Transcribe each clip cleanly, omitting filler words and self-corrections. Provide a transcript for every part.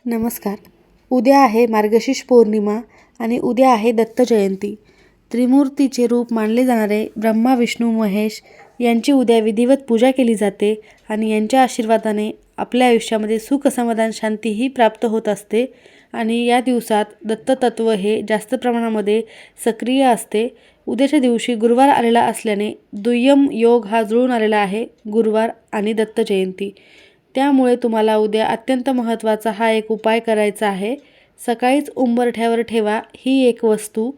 नमस्कार. उद्या आहे मार्गशीर्ष पौर्णिमा आणि उद्या आहे दत्त जयंती. त्रिमूर्तीचे रूप मानले जाणारे ब्रह्मा विष्णू महेश यांची उद्या विधिवत पूजा केली जाते आणि यांच्या आशीर्वादाने आपल्या आयुष्यामध्ये सुख समाधान शांतीही प्राप्त होत असते. आणि या दिवसात दत्ततत्व हे जास्त प्रमाणामध्ये सक्रिय असते. उद्याच्या दिवशी गुरुवार आलेला असल्याने दुय्यम योग हा जुळून आलेला आहे, गुरुवार आणि दत्त जयंती. त्यामुळे तुम्हाला उद्या अत्यंत महत्त्वाचा हा एक उपाय करायचा आहे. सकाळीच उंबरठ्यावर ठेवा ही एक वस्तू.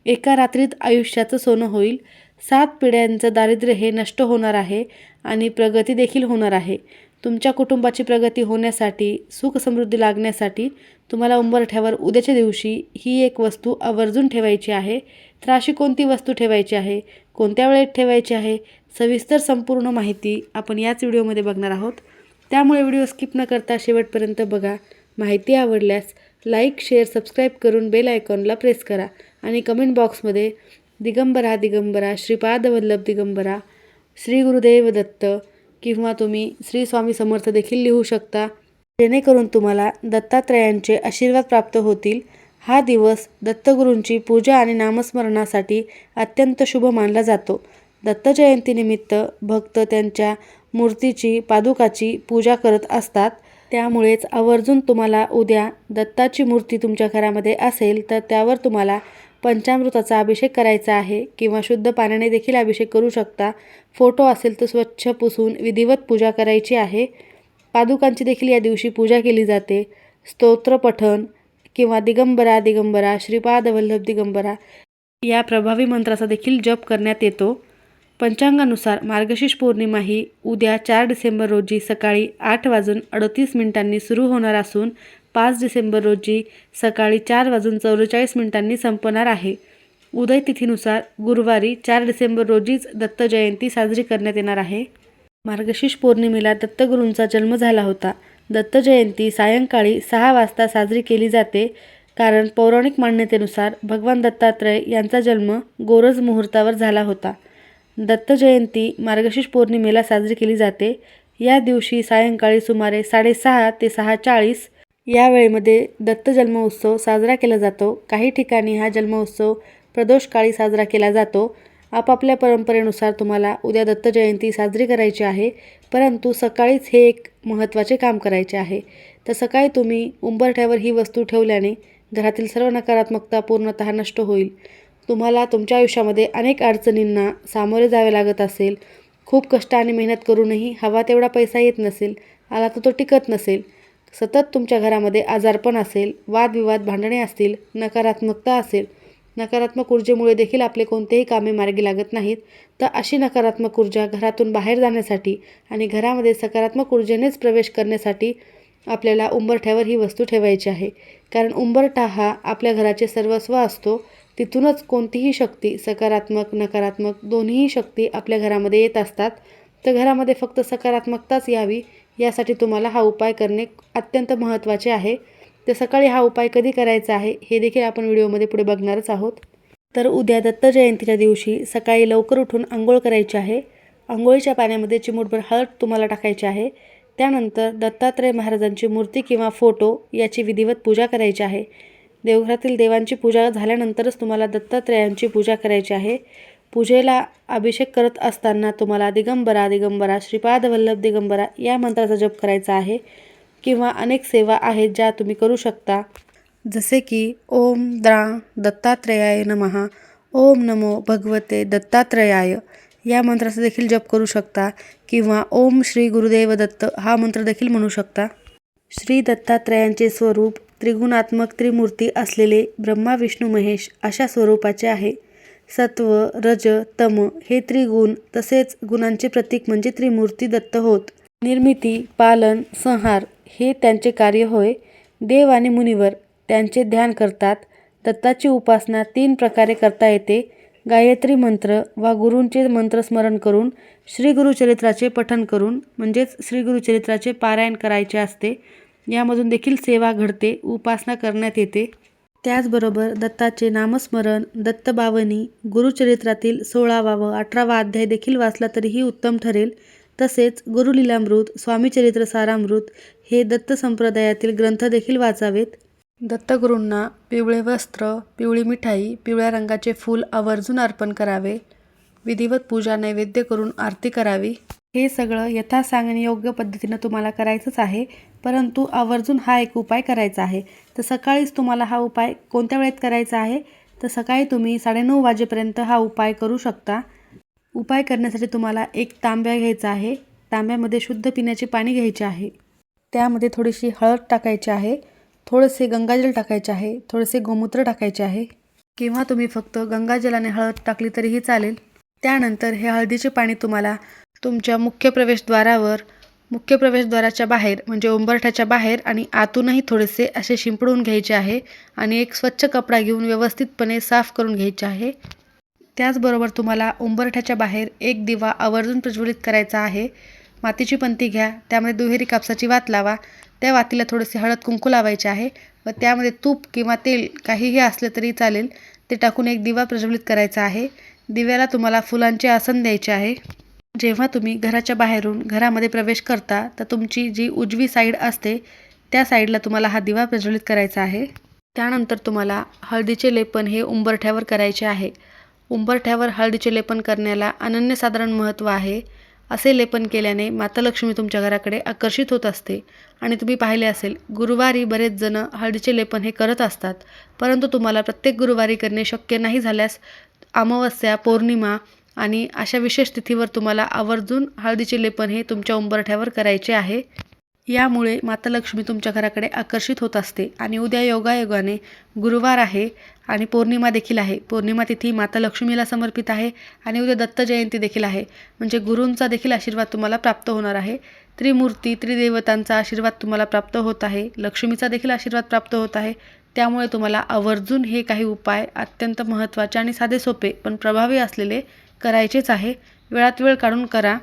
एका रात्रीत आयुष्याचं सोनं होईल. 7 पिढ्यांचं दारिद्र्य हे नष्ट होणार आहे आणि प्रगती देखील होणार आहे. तुमच्या कुटुंबाची प्रगती होण्यासाठी, सुख समृद्धी लागण्यासाठी तुम्हाला उंबरठ्यावर उद्याच्या दिवशी ही एक वस्तू आवर्जून ठेवायची आहे. तर अशी कोणती वस्तू ठेवायची आहे, कोणत्या वेळेत ठेवायची आहे, सविस्तर संपूर्ण माहिती आपण याच व्हिडिओमध्ये बघणार आहोत. त्यामुळे व्हिडिओ स्किप न करता शेवटपर्यंत बघा. माहिती आवडल्यास लाईक, शेअर, सबस्क्राईब करून बेल आयकॉनला प्रेस करा आणि कमेंट बॉक्समध्ये दिगंबरा दिगंबरा श्रीपाद वल्लभ दिगंबरा श्री गुरुदेव दत्त किंवा तुम्ही श्री स्वामी समर्थ देखील लिहू शकता, जेणेकरून तुम्हाला दत्तात्रयांचे आशीर्वाद प्राप्त होतील. हा दिवस दत्तगुरूंची पूजा आणि नामस्मरणासाठी अत्यंत शुभ मानला जातो. दत्त जयंतीनिमित्त भक्त त्यांच्या मूर्तीची, पादुकाची पूजा करत असतात. त्यामुळेच आवर्जून तुम्हाला उद्या दत्ताची मूर्ती तुमच्या घरामध्ये असेल तर त्यावर तुम्हाला पंचामृताचा अभिषेक करायचा आहे किंवा शुद्ध पाण्याने देखील अभिषेक करू शकता. फोटो असेल तर स्वच्छ पुसून विधिवत पूजा करायची आहे. पादुकांची देखील या दिवशी पूजा केली जाते. स्तोत्र पठण किंवा दिगंबरा दिगंबरा श्रीपाद वल्लभ दिगंबरा या प्रभावी मंत्राचा देखील जप करण्यात येतो. पंचांगानुसार मार्गशीर्ष पौर्णिमा ही उद्या 4 डिसेंबर रोजी सकाळी 8:38 सुरू होणार असून 5 डिसेंबर रोजी सकाळी 4:44 संपणार आहे. उदय तिथीनुसार गुरुवारी 4 डिसेंबर रोजीच दत्त जयंती साजरी करण्यात येणार आहे. मार्गशीर्ष पौर्णिमेला दत्तगुरूंचा जन्म झाला होता. दत्त जयंती सायंकाळी 6 वाजता साजरी केली जाते, कारण पौराणिक मान्यतेनुसार भगवान दत्तात्रय यांचा जन्म गोरज मुहूर्तावर झाला होता. दत्त जयंती मार्गशीर्ष पौर्णिमेला साजरी केली जाते. या दिवशी सायंकाळी सुमारे 6:30 ते 6:40 या वेळेमध्ये दत्त जन्मोत्सव साजरा केला जातो. काही ठिकाणी हा जन्मोत्सव प्रदोषकाळी साजरा केला जातो. आपापल्या परंपरेनुसार तुम्हाला उद्या दत्त जयंती साजरी करायची आहे, परंतु सकाळीच हे एक महत्त्वाचे काम करायचे आहे. तर सकाळी तुम्ही उंबरठ्यावर ही वस्तू ठेवल्याने घरातील सर्व नकारात्मकता पूर्णतः नष्ट होईल. तुम्हाला तुमच्या आयुष्यामध्ये अनेक अडचणींना सामोरे जावे लागत असेल, खूप कष्ट आणि मेहनत करूनही हवा तेवढा पैसा येत नसेल, आला तर तो टिकत नसेल, सतत तुमच्या घरामध्ये आजारपण असेल, वादविवाद, भांडणे असतील, नकारात्मकता असेल, नकारात्मक ऊर्जेमुळे देखील आपले कोणतेही कामे मार्गी लागत नाहीत, तर अशी नकारात्मक ऊर्जा घरातून बाहेर जाण्यासाठी आणि घरामध्ये सकारात्मक ऊर्जेनेच प्रवेश करण्यासाठी आपल्याला उंबरठ्यावर ही वस्तू ठेवायची आहे. कारण उंबरठा हा आपल्या घराचे सर्वस्व असतो. तिथूनच कोणतीही शक्ती, सकारात्मक, नकारात्मक दोन्हीही शक्ती आपल्या घरामध्ये येत असतात. तर घरामध्ये फक्त सकारात्मकताच यावी यासाठी तुम्हाला हा उपाय करणे अत्यंत महत्त्वाचे आहे. तर सकाळी हा उपाय कधी करायचा आहे हे देखील आपण व्हिडिओमध्ये पुढे बघणारच आहोत. तर उद्या दत्त जयंतीच्या दिवशी सकाळी लवकर उठून आंघोळ करायची आहे. आंघोळीच्या पाण्यामध्ये चिमूटभर हळद तुम्हाला टाकायची आहे. त्यानंतर दत्तात्रय महाराजांची मूर्ती किंवा फोटो याची विधिवत पूजा करायची आहे. देवघरातील देवांची पूजा झाल्यानंतरच तुम्हाला दत्तात्रयांची पूजा करायची आहे. पूजेला अभिषेक करत असताना तुम्हाला दिगंबरा दिगंबरा श्रीपाद वल्लभ दिगंबरा या मंत्राचा जप करायचा आहे. किंवा अनेक सेवा आहेत ज्या तुम्ही करू शकता, जसे की ओम द्रा दत्तात्रयाय नमः, ओम नमो भगवते दत्तात्रयाय या मंत्राचा देखील जप करू शकता किंवा ओम श्री गुरुदेव दत्त हा मंत्र देखील म्हणू शकता. श्री दत्तात्रयांचे स्वरूप त्रिगुणात्मक त्रिमूर्ती असलेले ब्रह्मा विष्णू महेश अशा स्वरूपाचे आहे. सत्व, रज, तम हे त्रिगुण तसेच गुणांचे प्रतीक म्हणजे त्रिमूर्ती दत्त होत. निर्मिती, पालन, संहार हे त्यांचे कार्य होय. देव आणि मुनिवर त्यांचे ध्यान करतात. दत्ताची उपासना 3 प्रकारे करता येते. गायत्री मंत्र वा गुरूंचे मंत्रस्मरण करून, श्री गुरुचरित्राचे पठण करून म्हणजेच श्री गुरुचरित्राचे पारायण करायचे असते. यामधून देखील सेवा घडते, उपासना करण्यात येते. त्याचबरोबर दत्ताचे नामस्मरण, दत्तबावनी, गुरुचरित्रातील 16वा व 18वा अध्याय देखील वाचला तरीही उत्तम ठरेल. तसेच गुरुलीलामृत, स्वामीचरित्र सारामृत हे दत्त संप्रदायातील ग्रंथ देखील वाचावेत. दत्तगुरूंना पिवळे वस्त्र, पिवळी मिठाई, पिवळ्या रंगाचे फूल आवर्जून अर्पण करावे. विधिवत पूजा नैवेद्य करून आरती करावी. हे सगळं यथासांग आणि योग्य पद्धतीनं तुम्हाला करायचंच आहे. परंतु आवर्जून हा एक उपाय करायचा आहे. तर सकाळीच तुम्हाला हा उपाय कोणत्या वेळेत करायचा आहे? तर सकाळी तुम्ही 9:30 वाजेपर्यंत हा उपाय करू शकता. उपाय करण्यासाठी तुम्हाला एक तांब्या घ्यायचा आहे. तांब्यामध्ये शुद्ध पिण्याचे पाणी घ्यायचे आहे. त्यामध्ये थोडीशी हळद टाकायची आहे, थोडेसे गंगाजल टाकायचे आहे, थोडेसे गोमूत्र टाकायचे आहे, किंवा तुम्ही फक्त गंगाजलाने हळद टाकली तरीही चालेल. त्यानंतर हे हळदीचे पाणी तुम्हाला तुमच्या मुख्य प्रवेशद्वाराच्या बाहेर म्हणजे उंबरठ्याच्या बाहेर आणि आतूनही थोडेसे असे शिंपडून घ्यायचे आहे आणि एक स्वच्छ कपडा घेऊन व्यवस्थितपणे साफ करून घ्यायचे आहे. त्याचबरोबर तुम्हाला उंबरठ्याच्या बाहेर एक दिवा आवर्जून प्रज्वलित करायचा आहे. मातीची पंती घ्या, त्यामध्ये दुहेरी कापसाची वात लावा. त्या वातीला थोडेसे हळद कुंकू लावायचे आहे व त्यामध्ये तूप किंवा तेल काहीही असले तरी चालेल, ते टाकून एक दिवा प्रज्वलित करायचा आहे. दिव्याला तुम्हाला फुलांचे आसन द्यायचे आहे. जेव्हा तुम्ही घराच्या बाहेरून घरामध्ये प्रवेश करता तर तुमची जी उजवी साईड असते त्या साईडला तुम्हाला हा दिवा प्रज्वलित करायचा आहे. त्यानंतर तुम्हाला हळदीचे लेपन हे उंबरठ्यावर करायचे आहे. उंबरठ्यावर हळदीचे लेपन करण्याला अनन्यसाधारण महत्त्व आहे. असे लेपन केल्याने माता लक्ष्मी तुमच्या घराकडे आकर्षित होत असते. आणि तुम्ही पाहिले असेल, गुरुवारी बरेच जण हळदीचे लेपन हे करत असतात. परंतु तुम्हाला प्रत्येक गुरुवारी करणे शक्य नाही झाल्यास अमावस्या, पौर्णिमा आणि अशा विशेष तिथीवर तुम्हाला आवर्जून हळदीचे लेपन हे तुमच्या उंबरठ्यावर करायचे आहे. यामुळे माता लक्ष्मी तुमच्या घराकडे आकर्षित होत असते. आणि उद्या योगायोगाने गुरुवार आहे आणि पौर्णिमा देखील आहे. पौर्णिमा तिथी माता लक्ष्मीला समर्पित आहे आणि उद्या दत्त जयंती देखील आहे. म्हणजे गुरूंचा देखील आशीर्वाद तुम्हाला प्राप्त होणार आहे. त्रिमूर्ती, त्रिदेवतांचा आशीर्वाद तुम्हाला प्राप्त होत आहे. लक्ष्मीचा देखील आशीर्वाद प्राप्त होत आहे. त्यामुळे तुम्हाला आवर्जून हे काही उपाय अत्यंत महत्त्वाचे आणि साधे सोपे पण प्रभावी असलेले करायचेच आहे. वेळात वेळ काढून करा.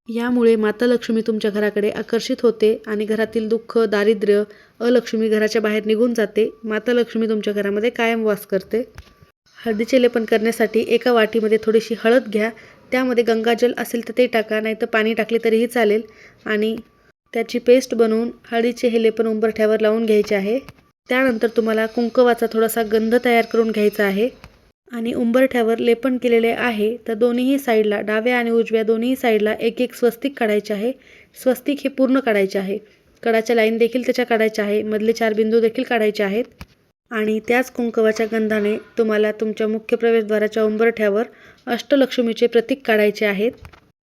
यामुळे माता लक्ष्मी तुमच्या घराकडे आकर्षित होते आणि घरातील दुःख, दारिद्र्य, अलक्ष्मी घराच्या बाहेर निघून जाते. माता लक्ष्मी तुमच्या घरामध्ये कायम वास करते. हळदीचे लेपन करण्यासाठी एका वाटीमध्ये थोडीशी हळद घ्या. त्यामध्ये गंगाजल असेल तर ते टाका, नाही तर पाणी टाकले तरीही चालेल. आणि त्याची पेस्ट बनवून हळदीचे हे लेपन उंबरठ्यावर लावून घ्यायचे आहे. त्यानंतर तुम्हाला कुंकवाचा थोडासा गंध तयार करून घ्यायचा आहे. आणि उंबरठ्यावर लेपन केलेले आहे तर दोन्हीही साईडला, डाव्या आणि उजव्या दोन्ही साईडला एक एक स्वस्तिक काढायचे आहे. स्वस्तिक हे पूर्ण काढायचे आहे. कडाच्या लाईन देखील त्याच्या काढायच्या आहे. मधले 4 बिंदू देखील काढायचे आहेत. आणि त्याच कुंकवाच्या गंधाने तुम्हाला तुमच्या मुख्य प्रवेशद्वाराच्या उंबरठ्यावर अष्टलक्ष्मीचे प्रतीक काढायचे आहेत.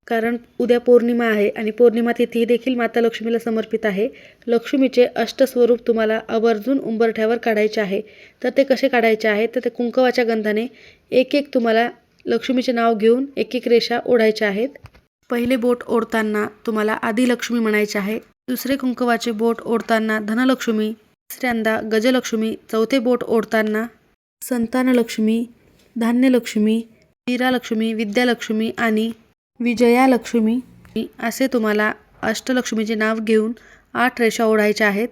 कारण उद्या पौर्णिमा आहे आणि पौर्णिमा तिथी देखील माता लक्ष्मीला समर्पित आहे. लक्ष्मीचे अष्टस्वरूप तुम्हाला आवर्जून उंबरठ्यावर काढायचे आहे. तर ते कसे काढायचे आहे तर ते कुंकवाच्या गंधाने एक एक तुम्हाला लक्ष्मीचे नाव घेऊन एक एक रेषा ओढायच्या आहेत. पहिले बोट ओढताना तुम्हाला आदिलक्ष्मी म्हणायचे आहे. दुसरे कुंकवाचे बोट ओढताना धनलक्ष्मी, तिसऱ्यांदा गजलक्ष्मी, चौथे बोट ओढताना संतानलक्ष्मी, धान्यलक्ष्मी, वीरालक्ष्मी, विद्यालक्ष्मी आणि विजयालक्ष्मी असे तुम्हाला अष्टलक्ष्मीचे नाव घेऊन 8 रेषा ओढायच्या आहेत.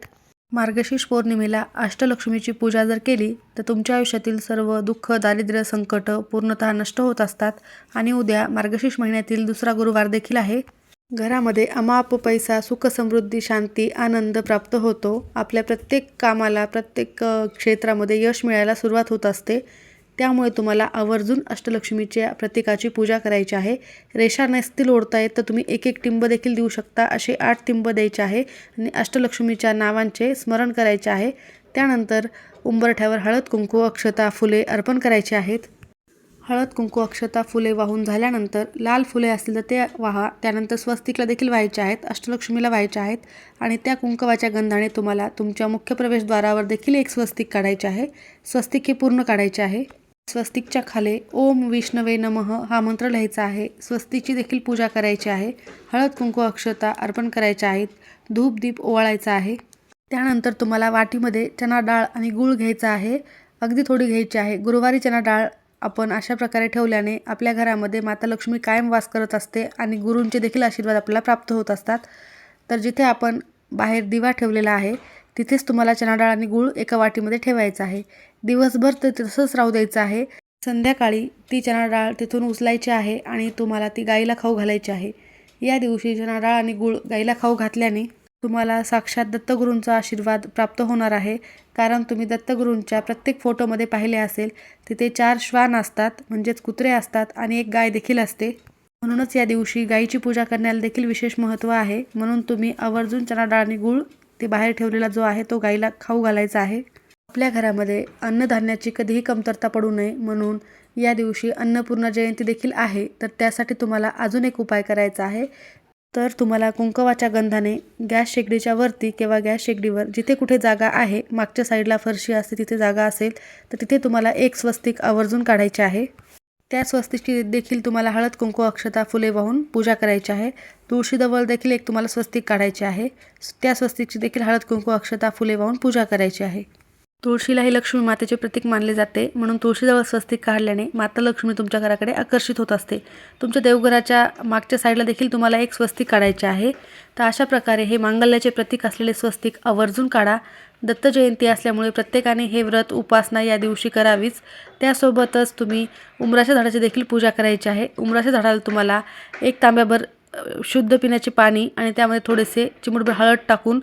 मार्गशीर्ष पौर्णिमेला अष्टलक्ष्मीची पूजा जर केली तर तुमच्या आयुष्यातील सर्व दुःख, दारिद्र्य, संकट पूर्णतः नष्ट होत असतात. आणि उद्या मार्गशीर्ष महिन्यातील दुसरा गुरुवार देखील आहे. घरामध्ये अमाप पैसा, सुख, समृद्धी, शांती, आनंद प्राप्त होतो. आपल्या प्रत्येक कामाला, प्रत्येक क्षेत्रामध्ये यश मिळायला सुरुवात होत असते. त्यामुळे तुम्हाला आवर्जून अष्टलक्ष्मीच्या प्रतीकाची पूजा करायची आहे. रेषा नसतील ओढता येत तर तुम्ही एक एक टिंब देखील देऊ शकता. असे 8 टिंब द्यायचे आहे आणि अष्टलक्ष्मीच्या नावांचे स्मरण करायचे आहे. त्यानंतर उंबरठ्यावर हळद, कुंकू, अक्षता, फुले अर्पण करायचे आहेत. हळद, कुंकू, अक्षता, फुले वाहून झाल्यानंतर लाल फुले असतील तर ते वाहा. त्यानंतर स्वस्तिकला देखील व्हायचे आहेत, अष्टलक्ष्मीला व्हायचे आहेत. आणि त्या कुंकवाच्या गंधाने तुम्हाला तुमच्या मुख्य प्रवेशद्वारावर देखील एक स्वस्तिक काढायचे आहे. स्वस्तिक हे पूर्ण काढायचे आहे. स्वस्तिकच्या खाली ओम विष्णवे नमः हा मंत्र लिहायचा आहे. स्वस्तिकची देखील पूजा करायची आहे. हळद, कुंकू, अक्षता अर्पण करायच्या आहेत. धूप दीप ओवाळायचा आहे. त्यानंतर तुम्हाला वाटीमध्ये चणा डाळ आणि गूळ घ्यायचा आहे. अगदी थोडी घ्यायची आहे. गुरुवारी चणा डाळ आपण अशा प्रकारे ठेवल्याने आपल्या घरामध्ये माता लक्ष्मी कायम वास करत असते आणि गुरूंचे देखील आशीर्वाद आपल्याला प्राप्त होत असतात. तर जिथे आपण बाहेर दिवा ठेवलेला आहे तिथेच तुम्हाला चणा डाळ आणि गूळ एका वाटीमध्ये ठेवायचं आहे. दिवसभर ते तसंच राहू द्यायचं आहे. संध्याकाळी ती चणा डाळ तिथून उचलायची आहे आणि तुम्हाला ती गाईला खाऊ घालायची आहे. या दिवशी चणा डाळ आणि गूळ गाईला खाऊ घातल्याने तुम्हाला साक्षात दत्तगुरूंचा आशीर्वाद प्राप्त होणार आहे. कारण तुम्ही दत्तगुरूंच्या प्रत्येक फोटोमध्ये पाहिले असेल, तिथे 4 श्वान असतात, म्हणजेच कुत्रे असतात आणि एक गाय देखील असते. म्हणूनच या दिवशी गायीची पूजा करण्याला देखील विशेष महत्त्व आहे. म्हणून तुम्ही आवर्जून चणा डाळ आणि गूळ ते बाहेर ठेवलेला जो आहे तो गायीला खाऊ घालायचा आहे. आपल्या घरामध्ये अन्नधान्याची कधीही कमतरता पडू नये म्हणून या दिवशी अन्नपूर्णा जयंती देखील आहे. तर त्यासाठी तुम्हाला अजून एक उपाय करायचा आहे. तर तुम्हाला कुंकवाच्या गंधाने गॅस शेगडीच्या वरती किंवा गॅस शेगडीवर जिथे कुठे जागा आहे, मागच्या साईडला फरशी असते तिथे जागा असेल तर तिथे तुम्हाला एक स्वस्तिक आवर्जून काढायचे आहे. त्या स्वस्तिकची देखील तुम्हाला हळद कुंकू अक्षता फुले वाहून पूजा करायची आहे. तुळशीजवळ देखील एक तुम्हाला स्वस्तिक काढायचे आहे. त्या स्वस्तिकची देखील हळद कुंकू अक्षता फुले वाहून पूजा करायची आहे. तुळशीलाही लक्ष्मी मातेचे प्रतीक मानले जाते, म्हणून तुळशीजवळ स्वस्तिक काढल्याने माता लक्ष्मी तुमच्या घराकडे आकर्षित होत असते. तुमच्या देवघराच्या मागच्या साईडला देखील तुम्हाला एक स्वस्तिक काढायचे आहे. तर अशा प्रकारे हे मांगल्याचे प्रतीक असलेले स्वस्तिक आवर्जून काढा. दत्त जयंती असल्यामुळे प्रत्येकाने हे व्रत उपासना या दिवशी करावीच. त्यासोबतच तुम्ही उंबराच्या झाडाची देखील पूजा करायची आहे. उंबराच्या झाडाला तुम्हाला 1 तांब्याभर शुद्ध पिण्याचे पाणी आणि त्यामध्ये थोडेसे चिमूटभर हळद टाकून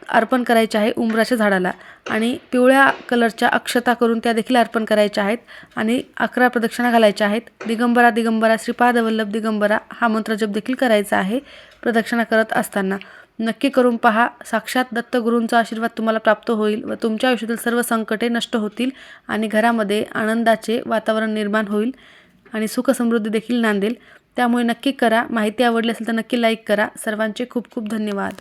अर्पण करायचे आहे उंबराच्या झाडाला. आणि पिवळ्या कलरच्या अक्षता करून त्या देखील अर्पण करायच्या आहेत आणि 11 प्रदक्षिणा घालायच्या आहेत. दिगंबरा दिगंबरा श्रीपादवल्लभ दिगंबरा हा मंत्र जप देखील करायचा आहे प्रदक्षिणा करत असताना. नक्की करून पहा. साक्षात दत्तगुरूंचा आशीर्वाद तुम्हाला प्राप्त होईल व तुमच्या आयुष्यातील सर्व संकटे नष्ट होतील आणि घरामध्ये आनंदाचे वातावरण निर्माण होईल आणि सुख समृद्धी देखील नांदेल. त्यामुळे नक्की करा. माहिती आवडली असेल तर नक्की लाईक करा. सर्वांचे खूप खूप धन्यवाद.